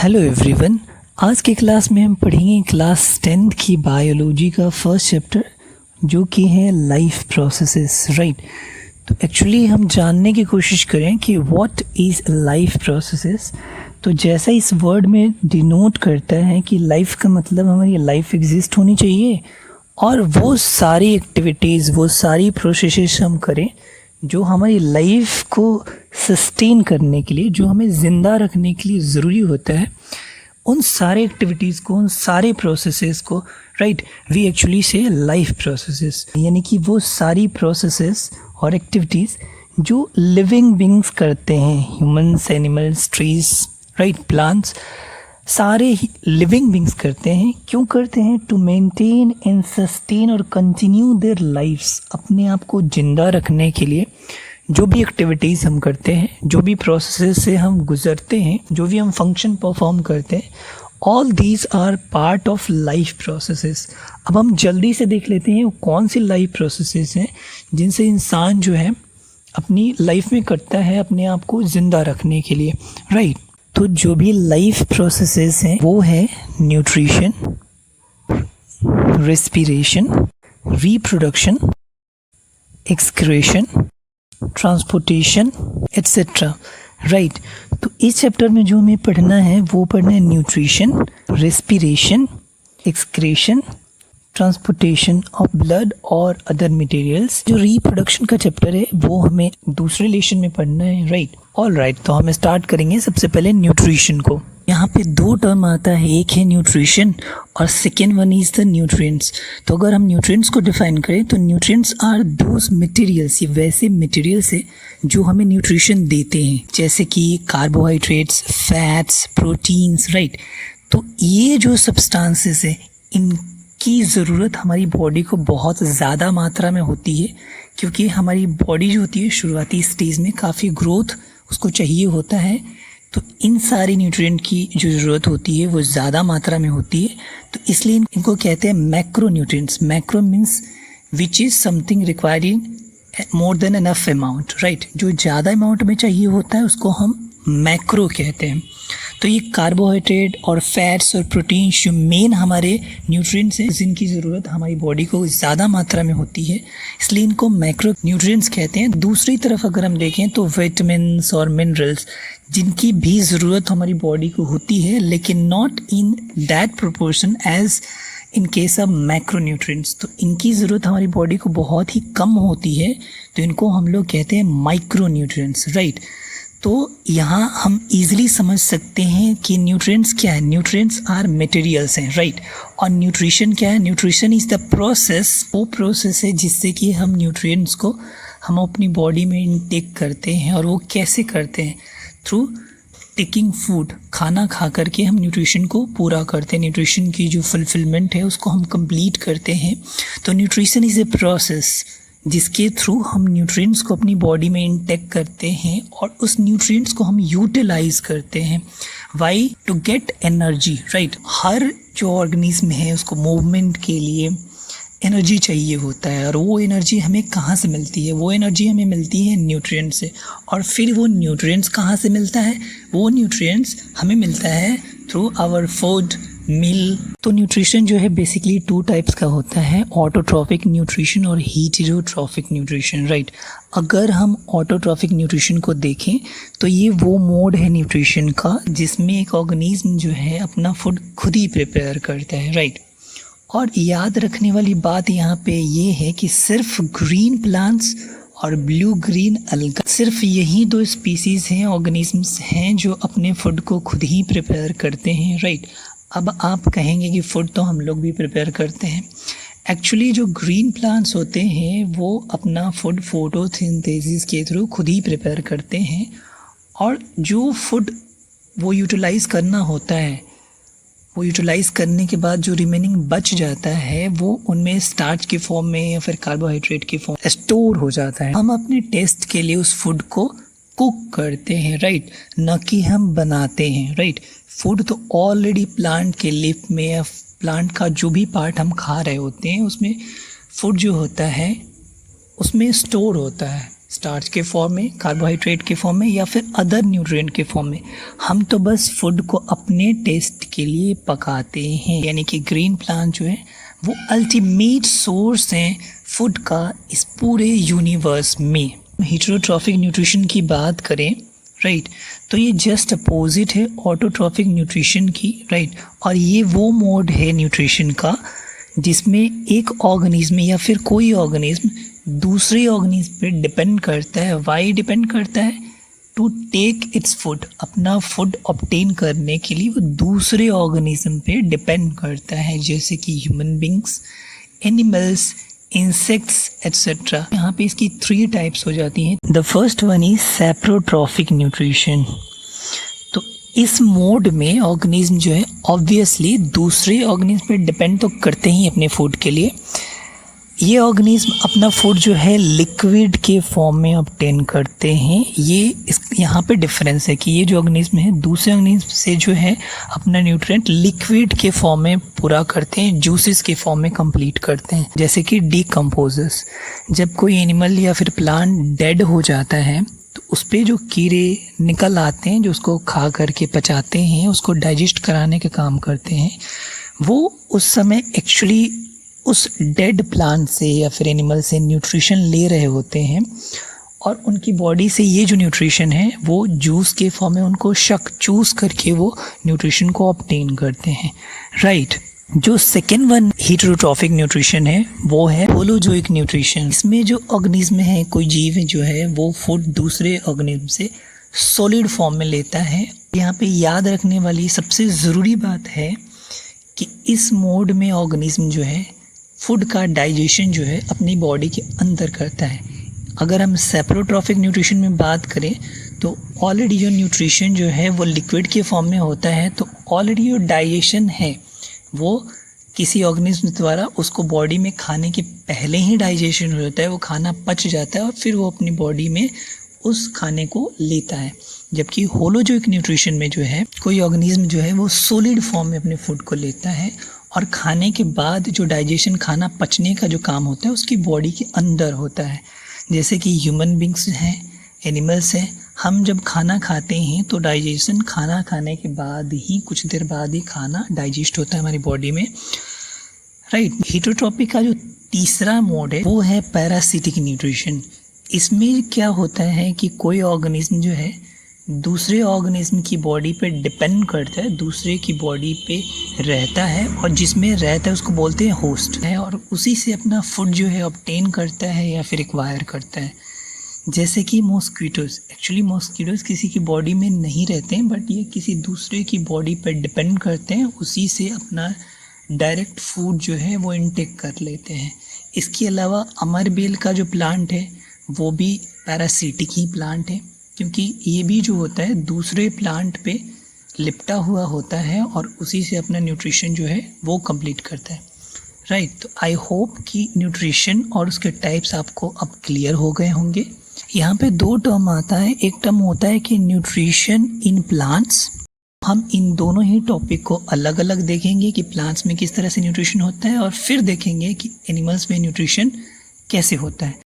Hello everyone. आज के class में हम पढ़ेंगे क्लास 10th की बायोलॉजी का फर्स्ट चैप्टर जो कि है लाइफ प्रोसेसेस, राइट। तो एक्चुअली हम जानने की कोशिश करें कि व्हाट इज़ लाइफ प्रोसेसेस। तो जैसा इस वर्ड में डिनोट करता है कि लाइफ का मतलब हमारी लाइफ एग्जिस्ट होनी चाहिए और वो सारी एक्टिविटीज़, वो सारी प्रोसेसेस हम करें जो हमारी लाइफ को सस्टेन करने के लिए, जो हमें ज़िंदा रखने के लिए ज़रूरी होता है, उन सारे एक्टिविटीज़ को, उन सारे प्रोसेसेस को, राइट, वी एक्चुअली से लाइफ प्रोसेसेस, यानी कि वो सारी प्रोसेसेस और एक्टिविटीज़ जो लिविंग बींग्स करते हैं, humans, animals, trees, right, plants, सारे ही लिविंग बींग्स करते हैं। क्यों करते हैं? टू मेंटेन एंड सस्टेन और कंटिन्यू देयर लाइफ्स, अपने आप को जिंदा रखने के लिए जो भी एक्टिविटीज़ हम करते हैं, जो भी प्रोसेस से हम गुजरते हैं, जो भी हम फंक्शन परफॉर्म करते हैं, all these are part of life processes. अब हम जल्दी से देख लेते हैं वो कौन सी लाइफ प्रोसेसेस हैं जिनसे इंसान जो है अपनी लाइफ में करता है अपने आप को ज़िंदा रखने के लिए, राइट। तो जो भी लाइफ प्रोसेसेस हैं वो है nutrition, respiration, reproduction, excretion, transportation, etcetera, right. तो इस चैप्टर में जो हमें पढ़ना है वो पढ़ना है nutrition, respiration, excretion, transportation of blood और अदर मटेरियल्स। जो रिप्रोडक्शन का चैप्टर है वो हमें दूसरे लेसन में पढ़ना है, राइट। ऑल राइट, तो हम स्टार्ट करेंगे सबसे पहले न्यूट्रिशन को। यहाँ पे दो टर्म आता है, एक है न्यूट्रिशन और second one is the nutrients. तो अगर हम न्यूट्रिएंट्स को डिफाइन करें तो न्यूट्रिएंट्स आर दोज मटेरियल्स, ये वैसे मटेरियल्स है जो हमें न्यूट्रिशन देते हैं, जैसे कि कार्बोहाइड्रेट्स, फैट्स, प्रोटीन्स, राइट। तो ये जो सब्सटेंसेस है इनकी ज़रूरत हमारी बॉडी को बहुत ज़्यादा मात्रा में होती है, क्योंकि हमारी बॉडी जो होती है शुरुआती स्टेज में काफ़ी ग्रोथ उसको चाहिए होता है। तो इन सारी न्यूट्रिएंट की जो ज़रूरत होती है वो ज़्यादा मात्रा में होती है। तो इसलिए इनको कहते हैं macro nutrients. Macro means which is something requiring more than enough amount, right. जो ज़्यादा अमाउंट में चाहिए होता है उसको हम मैक्रो कहते हैं। तो ये कार्बोहाइड्रेट और फैट्स और प्रोटीन्स जो मेन हमारे न्यूट्रिएंट्स हैं जिनकी ज़रूरत हमारी बॉडी को ज़्यादा मात्रा में होती है, इसलिए इनको मैक्रो न्यूट्रिएंट्स कहते हैं। दूसरी तरफ अगर हम देखें तो विटामिन्स और मिनरल्स जिनकी भी ज़रूरत हमारी बॉडी को होती है, लेकिन not in that proportion as in case of macronutrients. तो इनकी ज़रूरत हमारी बॉडी को बहुत ही कम होती है, तो इनको हम लोग कहते हैं माइक्रो न्यूट्रिएंट्स, राइट। तो यहाँ हम इजीली समझ सकते हैं कि न्यूट्रिएंट्स क्या है। न्यूट्रिएंट्स आर मटेरियल्स हैं, राइट। और न्यूट्रिशन क्या है? न्यूट्रिशन इज़ द प्रोसेस, वो प्रोसेस है जिससे कि हम न्यूट्रिएंट्स को हम अपनी बॉडी में इनटेक करते हैं। और वो कैसे करते हैं? थ्रू टेकिंग फूड, खाना खा करके हम न्यूट्रिशन को पूरा करते हैं, न्यूट्रिशन की जो फुलफिलमेंट है उसको हम कंप्लीट करते हैं। तो न्यूट्रिशन इज़ ए प्रोसेस जिसके थ्रू हम न्यूट्रिएंट्स को अपनी बॉडी में इंटेक करते हैं और उस न्यूट्रिएंट्स को हम यूटिलाइज करते हैं। Why? To get energy, right. हर जो ऑर्गेनिज्म है उसको मूवमेंट के लिए एनर्जी चाहिए होता है, और वो एनर्जी हमें कहाँ से मिलती है? वो एनर्जी हमें मिलती है न्यूट्रिएंट्स से। और फिर वो न्यूट्रिएंट्स कहाँ से मिलता है? वो न्यूट्रिएंट्स हमें मिलता है थ्रू आवर फूड, मील। तो न्यूट्रिशन जो है बेसिकली टू टाइप्स का होता है, ऑटोट्रॉफिक न्यूट्रिशन और हीटेरोट्रॉफिक न्यूट्रिशन, राइट। अगर हम ऑटोट्रॉफिक न्यूट्रिशन को देखें तो ये वो मोड है न्यूट्रिशन का जिसमें एक ऑर्गेनिज्म जो है अपना फूड खुद ही प्रिपेयर करता है, राइट। और याद रखने वाली बात यहाँ पे ये है कि सिर्फ ग्रीन प्लांट्स और ब्लू ग्रीन अलगा, सिर्फ यही दो स्पीसीज़ हैं, ऑर्गेनिजम्स हैं जो अपने फूड को खुद ही प्रिपेयर करते हैं, राइट। अब आप कहेंगे कि फूड तो हम लोग भी प्रिपेयर करते हैं। एक्चुअली जो ग्रीन प्लांट्स होते हैं वो अपना फूड फोटोसिंथेसिस के थ्रू खुद ही प्रिपेयर करते हैं, और जो फूड वो यूटिलाइज़ करना होता है, वो यूटिलाइज़ करने के बाद जो रिमेनिंग बच जाता है वो उनमें स्टार्च के फॉर्म में या फिर कार्बोहाइड्रेट के फॉर्म स्टोर हो जाता है। हम अपने टेस्ट के लिए उस फूड को कुक करते हैं, राइट, न कि हम बनाते हैं, राइट। फूड तो ऑलरेडी प्लांट के लिप में या प्लांट का जो भी पार्ट हम खा रहे होते हैं उसमें फूड जो होता है उसमें स्टोर होता है, स्टार्च के फॉर्म में, कार्बोहाइड्रेट के फॉर्म में या फिर अदर न्यूट्रिएंट के फॉर्म में। हम तो बस फूड को अपने टेस्ट के लिए पकाते हैं, यानी कि ग्रीन प्लांट जो है वो अल्टीमेट सोर्स हैं फूड का इस पूरे यूनिवर्स में। हेटेरोट्रॉफिक न्यूट्रिशन की बात करें, राइट, तो ये जस्ट अपोजिट है ऑटोट्रॉफिक न्यूट्रिशन की, राइट। और ये वो मोड है न्यूट्रिशन का जिसमें एक ऑर्गेनिज्म या फिर कोई ऑर्गेनिज्म दूसरे ऑर्गेनिज्म पे डिपेंड करता है। वाई डिपेंड करता है? टू टेक इट्स फूड, अपना फूड ऑब्टेन करने के लिए वो दूसरे ऑर्गेनिज्म पे डिपेंड करता है, जैसे कि human beings, animals, insects etcetera. यहाँ पे इसकी 3 टाइप्स हो जाती हैं। The first one is saprotrophic nutrition. तो इस मोड में ऑर्गेनिज्म जो है ऑब्वियसली दूसरे ऑर्गेनिज्म पे डिपेंड तो करते ही अपने फूड के लिए। ये ऑर्गेनिज्म अपना फूड जो है लिक्विड के फॉर्म में ऑब्टेन करते हैं। यहाँ पे डिफरेंस है कि ये जो ऑर्गेनिज्म है दूसरे ऑर्गेनिज्म से जो है अपना न्यूट्रिएंट लिक्विड के फॉर्म में पूरा करते हैं, जूसेस के फॉर्म में कंप्लीट करते हैं, जैसे कि डीकम्पोजर्स। जब कोई एनिमल या फिर प्लांट डेड हो जाता है तो उस पर जो कीड़े निकल आते हैं जो उसको खा करके पचाते हैं, उसको डाइजेस्ट कराने का काम करते हैं, वो उस समय एक्चुअली उस डेड प्लांट से या फिर एनिमल से न्यूट्रिशन ले रहे होते हैं और उनकी बॉडी से ये जो न्यूट्रिशन है वो जूस के फॉर्म में उनको चूस करके वो न्यूट्रिशन को ऑब्टेन करते हैं, राइट। जो सेकेंड वन हेटेरोट्रॉफिक न्यूट्रिशन है वो है होलोजोइक न्यूट्रिशन। इसमें जो ऑर्गेनिज्म है, कोई जीव जो है वो फूड दूसरे ऑर्गेनिज्म से सॉलिड फॉर्म में लेता है। यहाँ पे याद रखने वाली सबसे ज़रूरी बात है कि इस मोड में ऑर्गेनिज्म जो है फूड का डाइजेशन जो है अपनी बॉडी के अंदर करता है। अगर हम सैप्रोट्रॉफिक न्यूट्रिशन में बात करें तो ऑलरेडी जो न्यूट्रिशन जो है वो लिक्विड के फॉर्म में होता है, तो ऑलरेडी जो डाइजेशन है वो किसी ऑर्गेनिज्म द्वारा उसको बॉडी में खाने के पहले ही डाइजेशन हो जाता है, वो खाना पच जाता है और फिर वो अपनी बॉडी में उस खाने को लेता है। जबकि होलोजोइक न्यूट्रिशन में जो है कोई ऑर्गेनिज्म जो है वो सॉलिड फॉर्म में अपने फूड को लेता है और खाने के बाद जो डाइजेशन, खाना पचने का जो काम होता है उसकी बॉडी के अंदर होता है। जैसे कि ह्यूमन बींग्स हैं, एनिमल्स हैं, हम जब खाना खाते हैं तो डाइजेशन खाना खाने के बाद ही, कुछ देर बाद ही खाना डाइजेस्ट होता है हमारी बॉडी में, राइट। हेटेरोट्रॉफिक का जो तीसरा मोड है वो है पैरासिटिक न्यूट्रिशन। इसमें क्या होता है कि कोई ऑर्गेनिज्म जो है दूसरे ऑर्गेनिज्म की बॉडी पे डिपेंड करता है, दूसरे की बॉडी पे रहता है और जिसमें रहता है उसको बोलते हैं होस्ट है, और उसी से अपना फूड जो है ऑब्टेन करता है या फिर एक्वायर करता है। जैसे कि मॉस्किटोज़, एक्चुअली मॉस्किटोज़ किसी की बॉडी में नहीं रहते हैं बट ये किसी दूसरे की बॉडी पे डिपेंड करते हैं, उसी से अपना डायरेक्ट फूड जो है वो इनटेक कर लेते हैं। इसके अलावा अमरबेल का जो प्लांट है वो भी पैरासिटिक ही प्लांट है, क्योंकि ये भी जो होता है दूसरे प्लांट पे लिपटा हुआ होता है और उसी से अपना न्यूट्रिशन जो है वो कंप्लीट करता है, राइट। तो आई होप कि न्यूट्रिशन और उसके टाइप्स आपको अब क्लियर हो गए होंगे। यहाँ पे 2 टर्म आता है, एक टर्म होता है कि न्यूट्रिशन इन प्लांट्स। हम इन दोनों ही टॉपिक को अलग अलग देखेंगे कि प्लांट्स में किस तरह से न्यूट्रिशन होता है और फिर देखेंगे कि एनिमल्स में न्यूट्रिशन कैसे होता है।